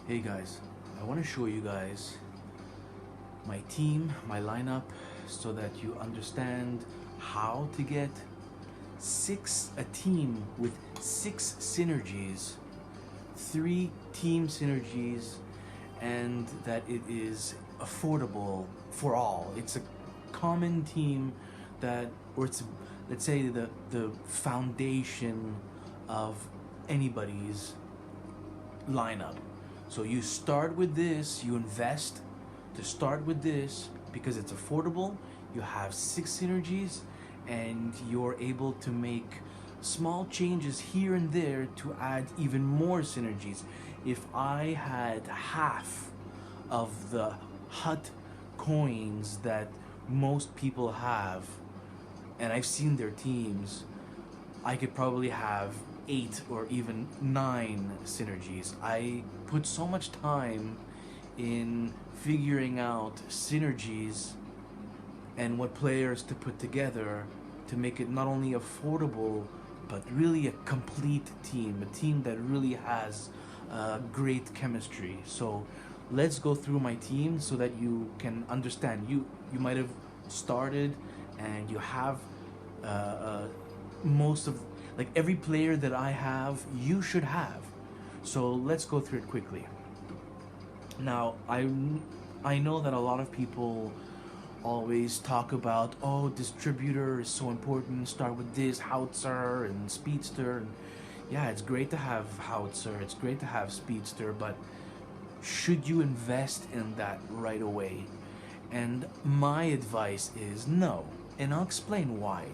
Hey guys, I want to show you guys my team, my lineup, so that you understand how to get a team with 6 synergies, 3 team synergies, and that it is affordable for all. It's a common team that, or it's, let's say, the foundation of anybody's lineup. So you start with this, you invest to start with this because it's affordable. You have 6 synergies, and you're able to make small changes here and there to add even more synergies. If I had half of the hut coins that most people have, and I've seen their teams, I could probably have 8 or even 9 synergies. I put so much time in figuring out synergies and what players to put together to make it not only affordable but really a complete team, a team that really has great chemistry. So let's go through my team so that you can understand. You might have started and you have most of, like, every player that I have, you should have. So let's go through it quickly. Now, I know that a lot of people always talk about, oh, distributor is so important, start with this, howitzer and speedster. And yeah, it's great to have howitzer, it's great to have speedster, but should you invest in that right away? And my advice is no, and I'll explain why.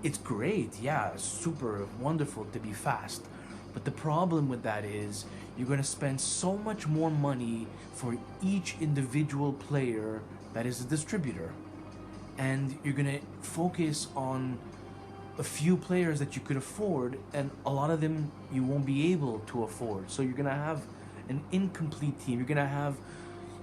It's great, yeah, super wonderful to be fast. But the problem with that is you're going to spend so much more money for each individual player that is a distributor. And you're going to focus on a few players that you could afford, and a lot of them you won't be able to afford. So you're going to have an incomplete team. You're going to have,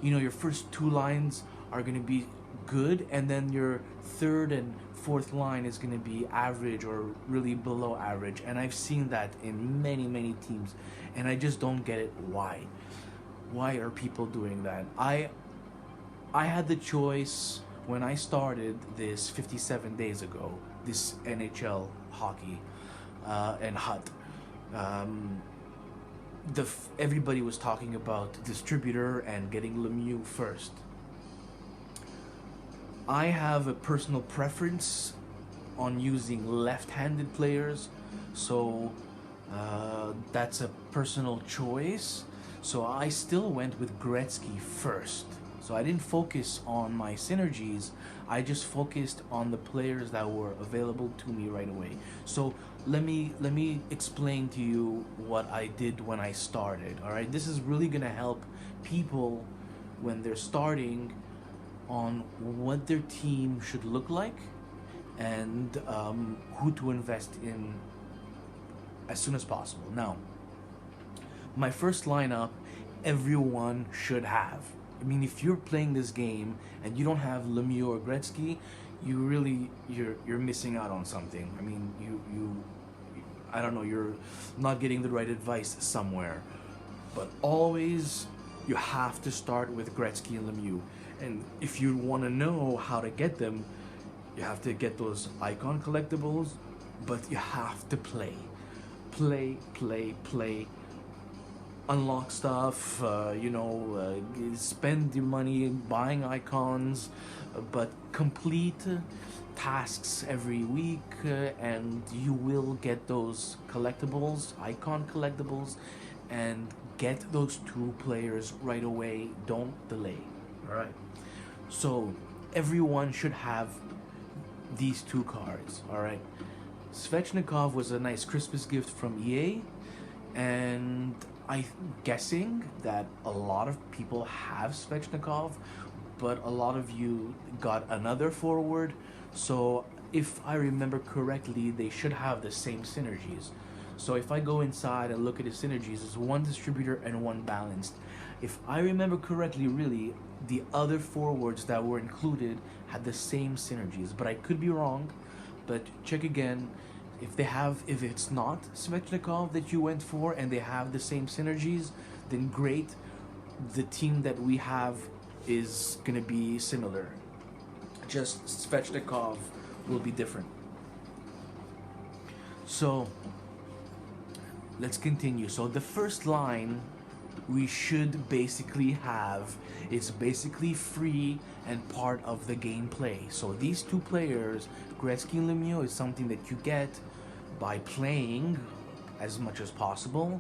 your first 2 lines are going to be good, and then your third and fourth line is going to be average or really below average. And I've seen that in many teams, and I just don't get it. Why are people doing that? I had the choice when I started this 57 days ago, this NHL hockey and hut. Everybody was talking about distributor and getting Lemieux first. I have a personal preference on using left-handed players, so that's a personal choice. So I still went with Gretzky first. So I didn't focus on my synergies. I just focused on the players that were available to me right away. So let me explain to you what I did when I started. All right, this is really gonna help people when they're starting on what their team should look like, and who to invest in as soon as possible. Now, my first lineup, everyone should have. I mean, if you're playing this game and you don't have Lemieux or Gretzky, you're missing out on something. I mean, I don't know, you're not getting the right advice somewhere. But always, you have to start with Gretzky and Lemieux. And if you want to know how to get them, you have to get those icon collectibles, but you have to play. Unlock stuff, spend your money buying icons, but complete tasks every week, and you will get those collectibles, icon collectibles, and get those 2 players right away. Don't delay. All right. So everyone should have these 2 cards. All right. Svechnikov was a nice Christmas gift from EA, and I'm guessing that a lot of people have Svechnikov, but a lot of you got another forward. So if I remember correctly, they should have the same synergies. So if I go inside and look at the synergies, it's 1 distributor and 1 balanced. If I remember correctly, really, the other forwards that were included had the same synergies, but I could be wrong. But check again. If it's not Svechnikov that you went for and they have the same synergies, then great. the team that we have is going to be similar. Just Svechnikov will be different. So let's continue. So the first line we should basically have, it's basically free and part of the gameplay. So these two players, Gretzky and Lemieux, is something that you get by playing as much as possible.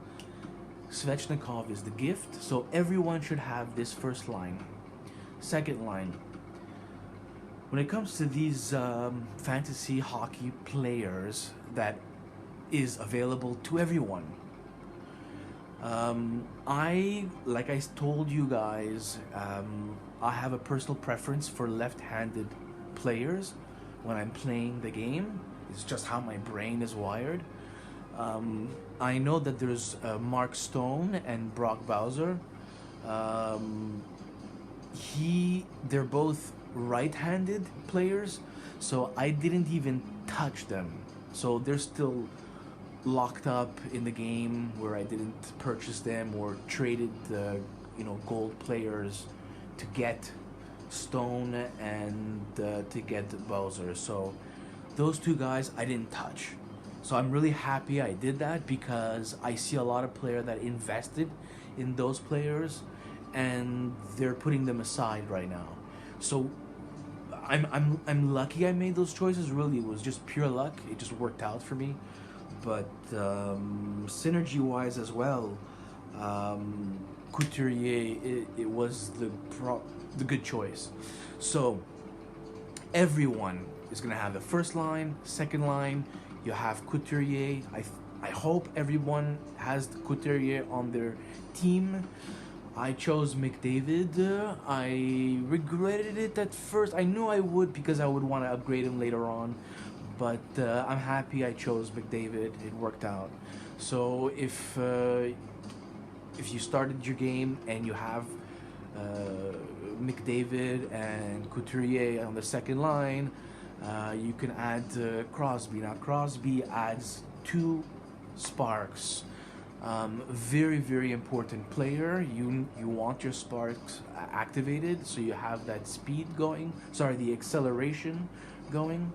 Svechnikov is the gift, so everyone should have this first line. Second line, when it comes to these fantasy hockey players that is available to everyone, like I told you guys, I have a personal preference for left-handed players when I'm playing the game. It's just how my brain is wired. I know that there's Mark Stone and Brock Bowser. They're both right-handed players, so I didn't even touch them. So they're still locked up in the game where I didn't purchase them or traded the gold players to get Stone and to get Bowser. So those two guys I didn't touch. So I'm really happy I did that, because I see a lot of players that invested in those players and they're putting them aside right now. So I'm lucky I made those choices. Really, it was just pure luck. It just worked out for me. But synergy wise as well, Couturier, it was the good choice. So everyone is gonna have the first line, second line. You have Couturier. I hope everyone has Couturier on their team. I chose McDavid. I regretted it at first. I knew I would, because I would want to upgrade him later on. But I'm happy I chose McDavid. It worked out. So if you started your game and you have McDavid and Couturier on the second line, you can add Crosby. Now Crosby adds 2 sparks. Very, very important player. You want your sparks activated, so you have that speed going. Sorry, the acceleration going.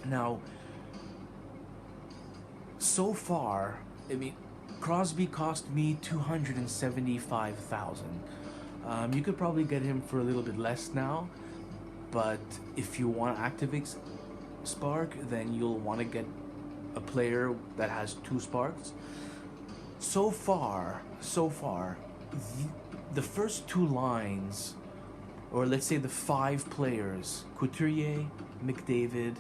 Now, so far, I mean, Crosby cost me $275,000. You could probably get him for a little bit less now, but if you want to activate Spark, then you'll want to get a player that has 2 sparks. So far, the first 2 lines, or let's say the 5 players, Couturier, McDavid,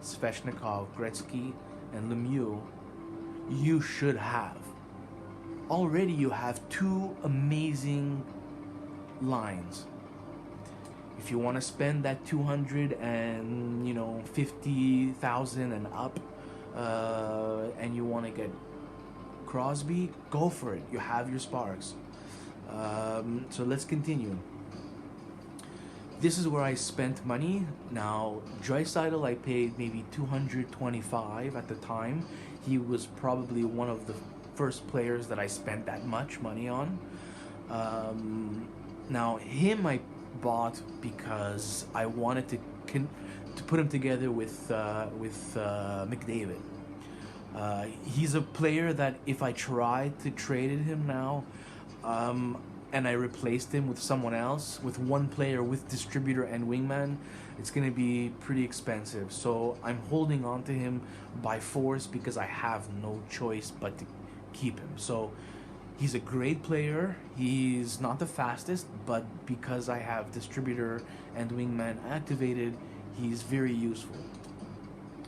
Svechnikov, Gretzky, and Lemieux, you should have. Already you have 2 amazing lines. If you want to spend that $250,000 and up, and you want to get Crosby, go for it. You have your sparks. So let's continue. This is where I spent money. Now, Draisaitl, I paid maybe $225 at the time. He was probably one of the first players that I spent that much money on. Now, him I bought because I wanted to put him together with McDavid. He's a player that if I tried to trade him now, and I replaced him with someone else, with one player with distributor and wingman, it's going to be pretty expensive. So I'm holding on to him by force because I have no choice but to keep him. So he's a great player. He's not the fastest, but because I have distributor and wingman activated, he's very useful.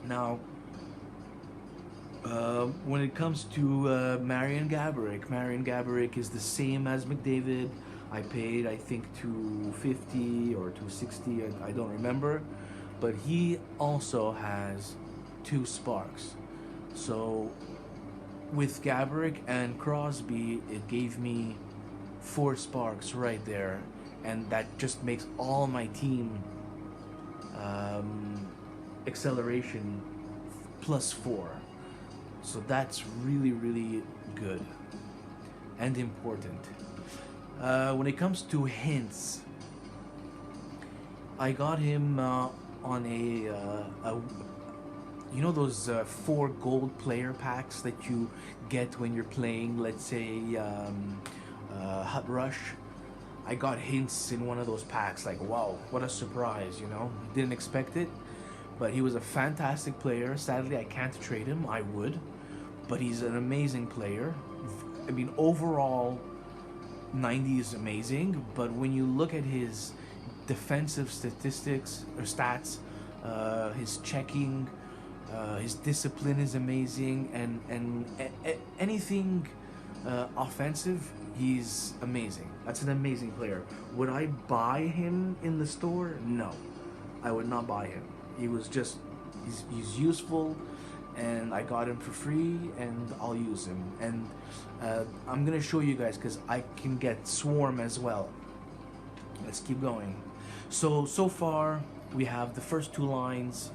Now, when it comes to Marian Gaborik is the same as McDavid. I paid, I think, $250 or $260, I don't remember, but he also has 2 sparks. So with Gaborik and Crosby, it gave me 4 sparks right there, and that just makes all my team acceleration +4. So that's really, really good and important. When it comes to hints, I got him on a you know those 4 gold player packs that you get when you're playing, let's say, Hut Rush. I got hints in one of those packs. Like, wow, what a surprise! Didn't expect it, but he was a fantastic player. Sadly, I can't trade him. I would, but he's an amazing player. I mean, overall, 90 is amazing, but when you look at his defensive statistics or stats, his checking, his discipline is amazing, and anything offensive, he's amazing. That's an amazing player. Would I buy him in the store? No, I would not buy him. He's useful, and I got him for free, and I'll use him. And I'm gonna show you guys because I can get Swarm as well. Let's keep going. So far we have the first 2 lines.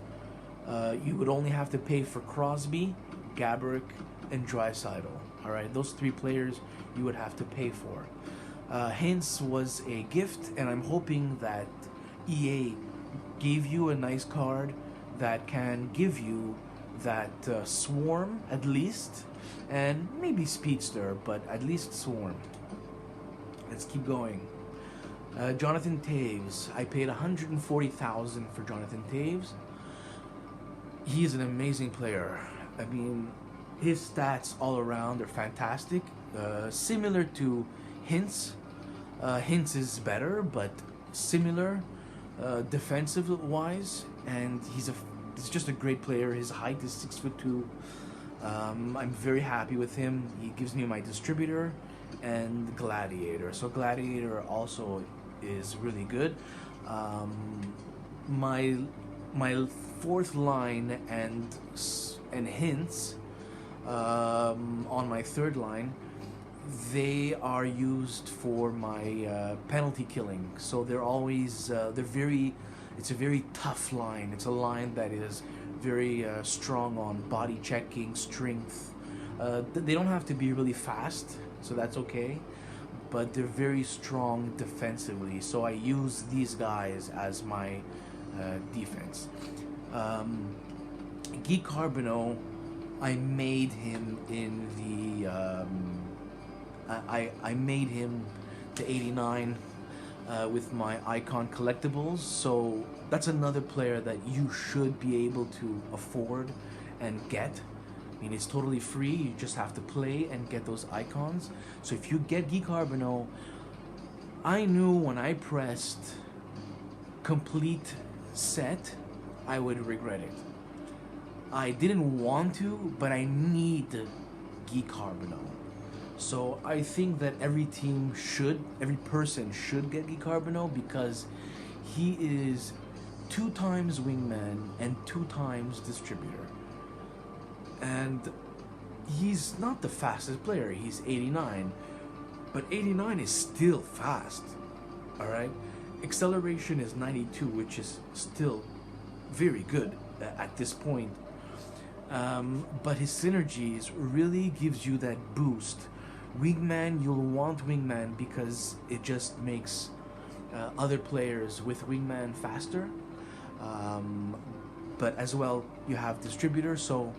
You would only have to pay for Crosby, Gaborik, and Draisaitl. All right, those 3 players you would have to pay for. Hintz was a gift, and I'm hoping that EA gave you a nice card that can give you that Swarm at least, and maybe Speedster, but at least Swarm. Let's keep going. Jonathan Toews. I paid $140,000 for Jonathan Toews. He's an amazing player. I mean, his stats all around are fantastic. Similar to Hintz. Hintz is better, but similar defensive-wise, and he's just a great player. His height is 6'2". I'm very happy with him. He gives me my distributor and Gladiator. So Gladiator also is really good. My 4th line and Hints on my 3rd line, they are used for my penalty killing. So they're always it's a very tough line. It's a line that is very strong on body checking, strength. They don't have to be really fast, so that's okay, but they're very strong defensively. So I use these guys as my defense. Guy Carbonneau, I made him in the I made him to 89 with my Icon collectibles. So that's another player that you should be able to afford and get. I mean, it's totally free. You just have to play and get those icons. So if you get Guy Carbonneau, I knew when I pressed complete set, I would regret it. I didn't want to, but I need Guy Carbonneau. So I think that every person should get Guy Carbonneau, because he is 2 times wingman and 2 times distributor. And he's not the fastest player. He's 89, but 89 is still fast. All right, acceleration is 92, which is still very good at this point. But his synergies really gives you that boost. Wingman, you'll want wingman because it just makes other players with wingman faster. But as well, you have distributor, so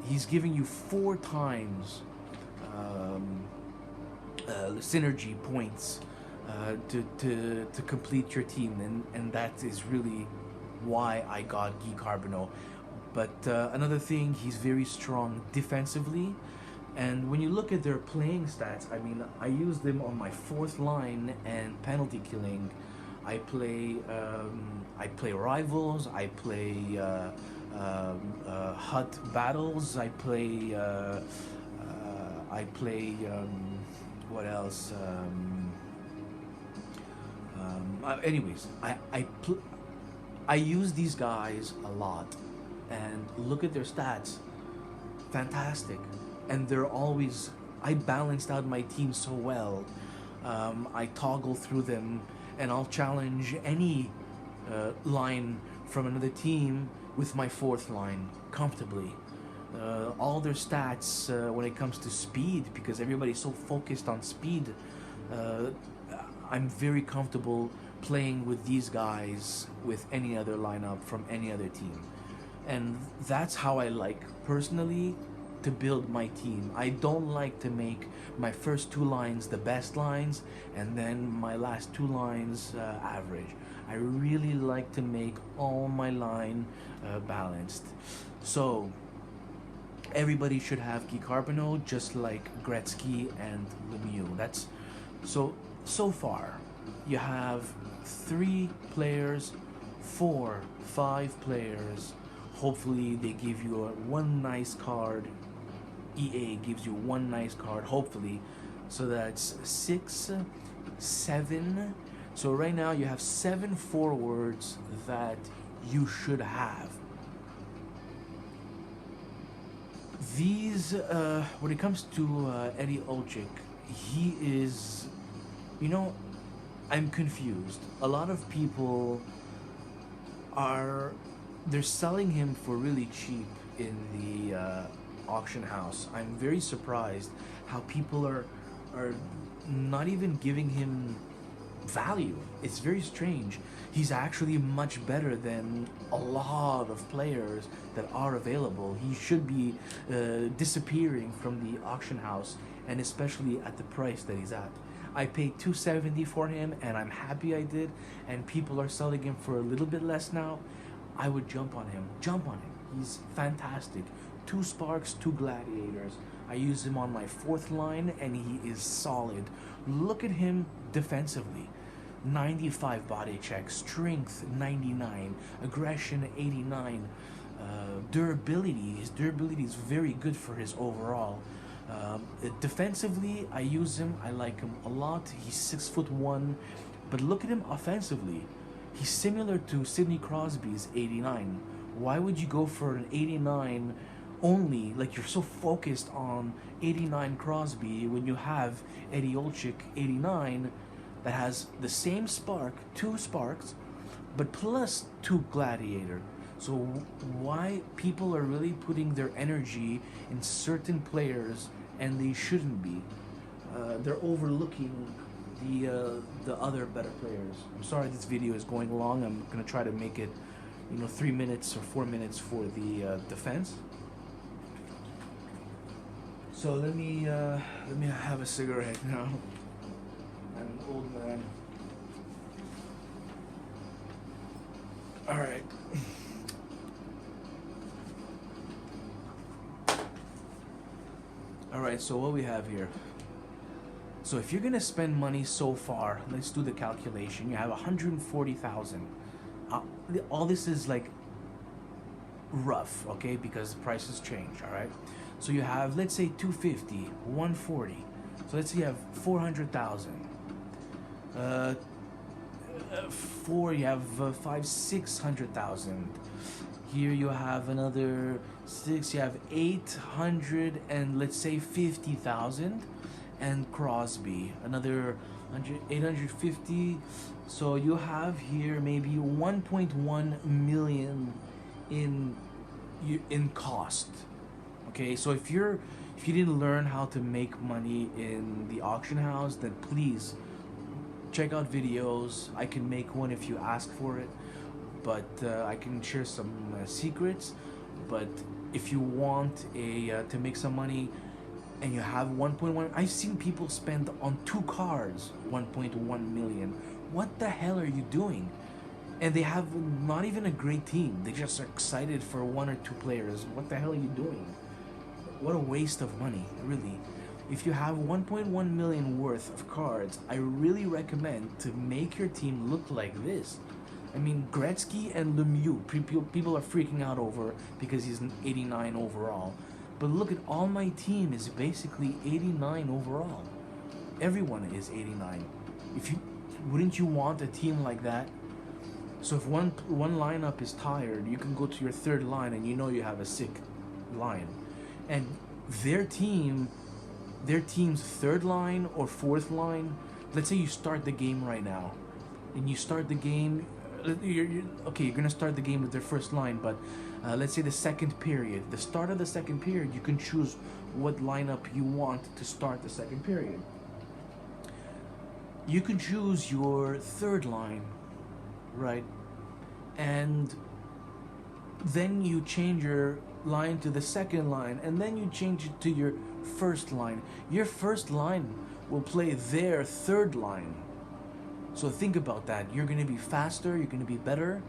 he's giving you 4 times synergy points to complete your team, and that is really why I got Guy Carbonneau. But another thing, he's very strong defensively, and when you look at their playing stats, I mean, I use them on my 4th line and penalty killing. I play rivals. I play hut battles. I play what else? Anyways, I use these guys a lot, and look at their stats. Fantastic. And they're always, I balanced out my team so well. I toggle through them, and I'll challenge any line from another team with my 4th line comfortably. All their stats when it comes to speed, because everybody's so focused on speed, Uh, I'm very comfortable playing with these guys with any other lineup from any other team. And that's how I like personally to build my team. I don't like to make my first two lines the best lines and then my last two lines average. I really like to make all my line balanced. So everybody should have Guy Carbonneau just like Gretzky and Lemieux. That's so far. You have three players, four, five players. Hopefully they give you one nice card. EA gives you one nice card, hopefully. So that's 6, 7. So right now you have 7 forwards that you should have. These, when it comes to Eddie Olczyk, he is, you know, I'm confused. A lot of people are, they're selling him for really cheap in the auction house. I'm very surprised how people are not even giving him value. It's very strange. He's actually much better than a lot of players that are available. He should be disappearing from the auction house, and especially at the price that he's at. I paid $270 for him, and I'm happy I did. And people are selling him for a little bit less now. I would jump on him. Jump on him. He's fantastic. 2 sparks, 2 gladiators. I use him on my 4th line, and he is solid. Look at him defensively. 95 body check, strength 99, aggression 89, durability. His durability is very good for his overall. Defensively, I use him. I like him a lot. He's 6'1", but look at him offensively. He's similar to Sidney Crosby's 89. Why would you go for an 89 only? Like, you're so focused on 89 Crosby when you have Eddie Olczyk 89 that has the same spark, 2 sparks, but plus 2 gladiator. So why people are really putting their energy in certain players and they shouldn't be? They're overlooking the other better players. I'm sorry this video is going long. I'm gonna try to make it, 3 minutes or 4 minutes for the defense. So let me have a cigarette now. I'm an old man. All right. All right, so what we have here. So if you're gonna spend money so far, let's do the calculation. You have 140,000. All this is like rough, okay? Because the prices change, all right? So you have, let's say 250, 140. So let's say you have 400,000. 4, you have 600,000. Here you have another 6, you have 800, and let's say 50,000. And Crosby, another 850. So you have here maybe 1.1 million in cost. Okay, so if you didn't learn how to make money in the auction house, then please check out videos. I can make one if you ask for it, but I can share some secrets. But if you want to make some money and you have 1.1, I've seen people spend on 2 cards 1.1 million. What the hell are you doing? And they have not even a great team. They just are excited for 1 or 2 players. What the hell are you doing? What a waste of money, really. If you have 1.1 million worth of cards, I really recommend to make your team look like this. I mean, Gretzky and Lemieux, people are freaking out over because he's an 89 overall. But look at all my team is basically 89 overall. Everyone is 89. Wouldn't you want a team like that? So if one lineup is tired, you can go to your 3rd line and you have a sick line. And their team's 3rd line or 4th line, let's say you start the game right now, and you start the game, you're gonna start the game with their 1st line, but let's say the 2nd period, the start of the 2nd period, you can choose what lineup you want to start the 2nd period. you can choose your third line, right? And then you change your line to the second line, and then you change it to your first line. Your first line will play their third line. So think about that. You're going to be faster, you're going to be better,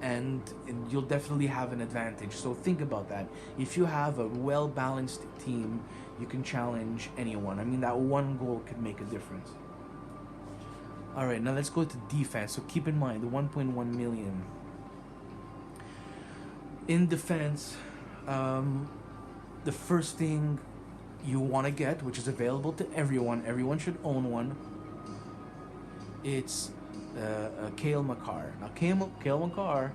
and you'll definitely have an advantage. So think about that. If you have a well balanced team, you can challenge anyone. I mean, that one goal could make a difference. All right, now let's go to defense. So keep in mind the 1.1 million. In defense, the first thing you want to get, which is available to everyone should own one, it's Cale Makar. Now, Cale Makar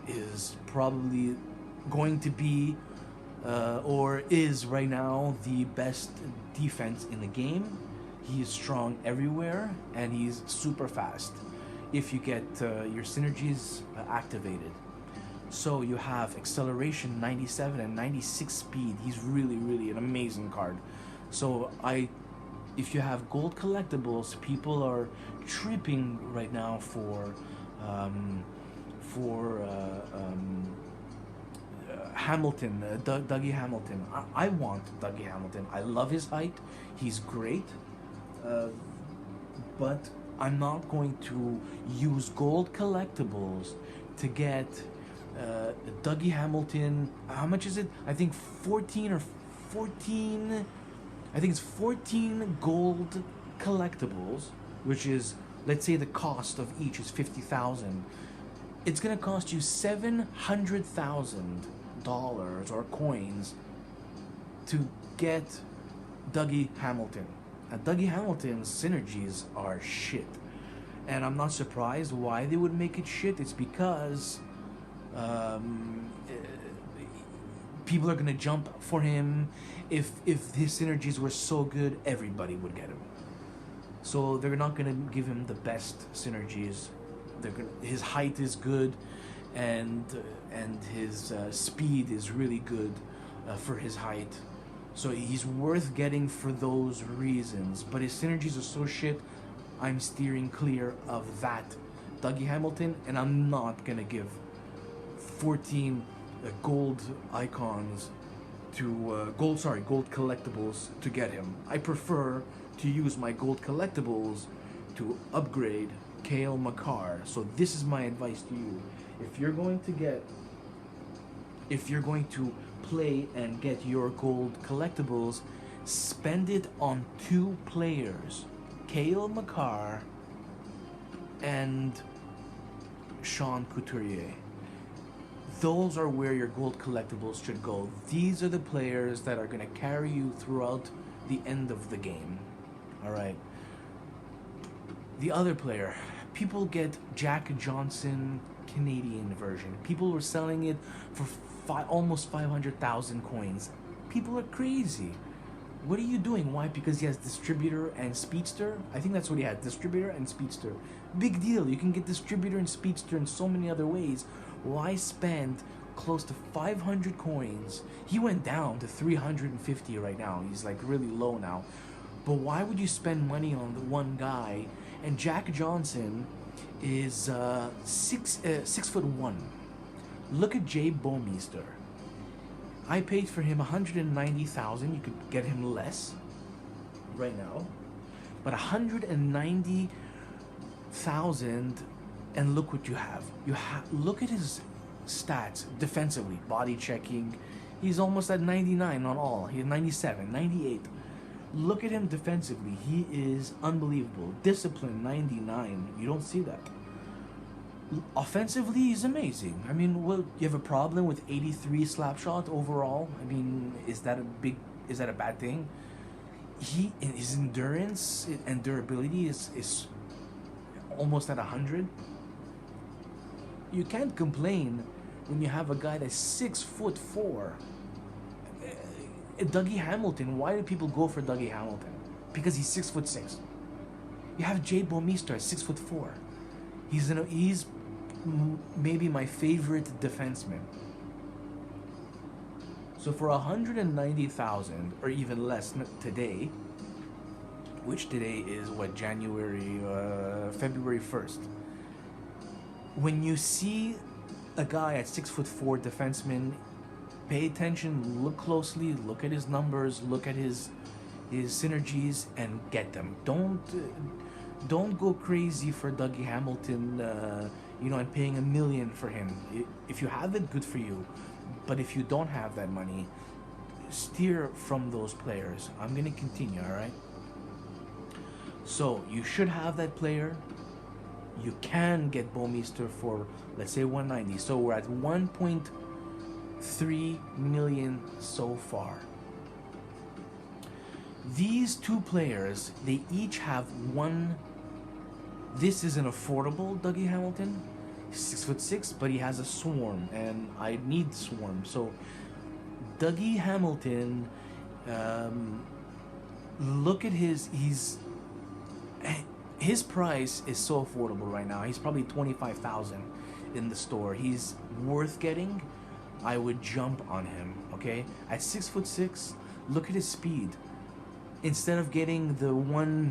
is probably going to be, or is right now, the best defense in the game. He is strong everywhere, and he's super fast if you get your synergies activated. So you have acceleration 97 and 96 speed. He's really, really an amazing card. So if you have gold collectibles, people are tripping right now for Hamilton, Dougie Hamilton. I want Dougie Hamilton. I love his height. He's great. But I'm not going to use gold collectibles to get Dougie Hamilton. How much is it? I think 14. I think it's 14 gold collectibles, which is, let's say the cost of each is 50,000. It's gonna cost you $700,000 or coins to get Dougie Hamilton. Now, Dougie Hamilton's synergies are shit, and I'm not surprised why they would make it shit. It's because people are gonna jump for him. If his synergies were so good, everybody would get him. So they're not gonna give him the best synergies. His height is good, and his speed is really good for his height. So he's worth getting for those reasons. But his synergies are so shit, I'm steering clear of that Dougie Hamilton, and I'm not gonna give 14 gold icons to gold collectibles to get him. I prefer to use my gold collectibles to upgrade Cale Makar. So this is my advice to you. If you're going to play and get your gold collectibles, spend it on 2 players, Cale Makar and Sean Couturier. Those are where your gold collectibles should go. These are the players that are going to carry you throughout the end of the game. All right. The other player, people get Jack Johnson Canadian version. People were selling it for almost 500,000 coins. People are crazy. What are you doing? Why? Because he has distributor and speedster? I think that's what he had, distributor and speedster. Big deal. You can get distributor and speedster in so many other ways. Why spend close to 500 coins? He went down to 350 right now. He's like really low now. But why would you spend money on the one guy? And Jack Johnson is 6'1". Look at Jay Bomeister. I paid for him 190,000. You could get him less right now, but 190,000, and look what you have. Look at his stats defensively, body checking. He's almost at 99 on all. He's 97, 98. Look at him defensively. He is unbelievable. Discipline 99. You don't see that. Offensively, he's amazing. I mean, well, you have a problem with 83 slap shot overall? I mean, is that a bad thing? His endurance and durability is almost at 100. You can't complain when you have a guy that's 6'4". Dougie Hamilton. Why do people go for Dougie Hamilton? Because he's 6'6". You have Jay Bomeister at 6'4". He's maybe my favorite defenseman. So for 190,000 or even less today, which today is what, February 1st. When you see a guy at 6'4" defenseman, pay attention, look closely, look at his numbers, look at his synergies, and get them. Don't go crazy for Dougie Hamilton, and paying $1 million for him. If you have it, good for you. But if you don't have that money, steer from those players. I'm gonna continue, all right? So you should have that player. You can get Bouwmeester for, let's say, 190. So we're at 1.3 million so far. These two players, they each have one. This is an affordable Dougie Hamilton. He's 6'6", but he has a swarm, and I need swarm. So Dougie Hamilton, look at his price is so affordable right now. He's probably $25,000 in the store. He's worth getting. I would jump on him. Okay, at 6'6", look at his speed. Instead of getting the one